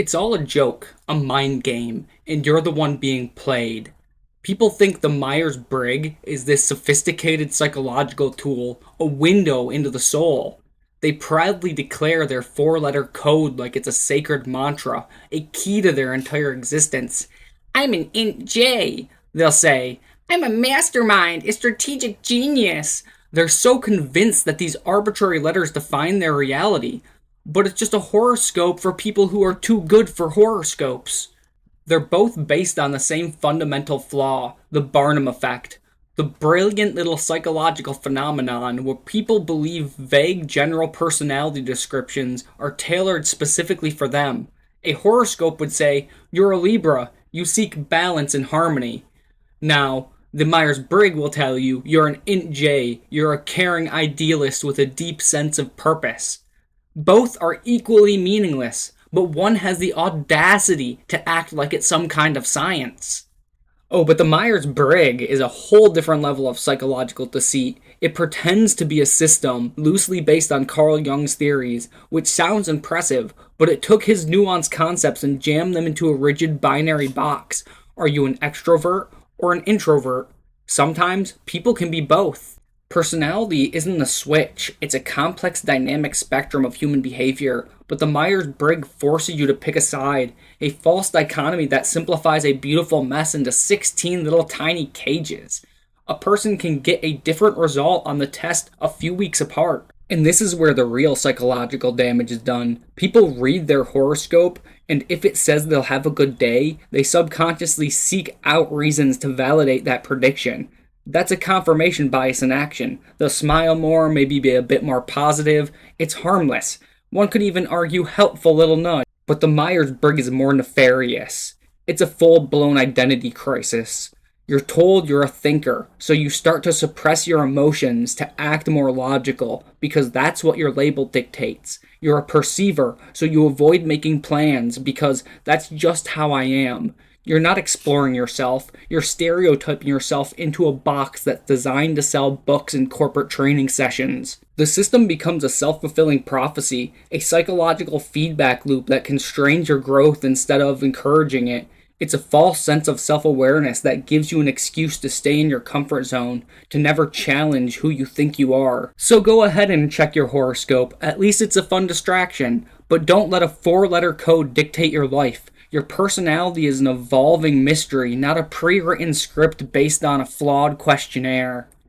It's all a joke, a mind game, and you're the one being played. People think the Myers-Briggs is this sophisticated psychological tool, a window into the soul. They proudly declare their four-letter code like it's a sacred mantra, a key to their entire existence. I'm an int J, they'll say. I'm a mastermind, a strategic genius. They're so convinced that these arbitrary letters define their reality, but it's just a horoscope for people who are too good for horoscopes. They're both based on the same fundamental flaw, the Barnum effect, the brilliant little psychological phenomenon where people believe vague general personality descriptions are tailored specifically for them. A horoscope would say, "You're a Libra, you seek balance and harmony." Now, the Myers-Briggs will tell you, "You're an int J, you're a caring idealist with a deep sense of purpose." Both are equally meaningless, but one has the audacity to act like it's some kind of science. Oh, but the Myers-Briggs is a whole different level of psychological deceit. It pretends to be a system loosely based on Carl Jung's theories, which sounds impressive, but it took his nuanced concepts and jammed them into a rigid binary box. Are you an extrovert or an introvert? Sometimes people can be both. Personality isn't a switch, it's a complex dynamic spectrum of human behavior, but the Myers-Briggs forces you to pick a side, a false dichotomy that simplifies a beautiful mess into 16 little tiny cages. A person can get a different result on the test a few weeks apart. And this is where the real psychological damage is done. People read their horoscope, and if it says they'll have a good day, they subconsciously seek out reasons to validate that prediction. That's a confirmation bias in action. They'll smile more, maybe be a bit more positive. It's harmless. One could even argue helpful little nudge. But the Myers-Briggs is more nefarious. It's a full-blown identity crisis. You're told you're a thinker, so you start to suppress your emotions to act more logical, because that's what your label dictates. You're a perceiver, so you avoid making plans, because that's just how I am. You're not exploring yourself, you're stereotyping yourself into a box that's designed to sell books and corporate training sessions. The system becomes a self-fulfilling prophecy, a psychological feedback loop that constrains your growth instead of encouraging it. It's a false sense of self-awareness that gives you an excuse to stay in your comfort zone, to never challenge who you think you are. So go ahead and check your horoscope, at least it's a fun distraction, but don't let a four-letter code dictate your life. Your personality is an evolving mystery, not a pre-written script based on a flawed questionnaire.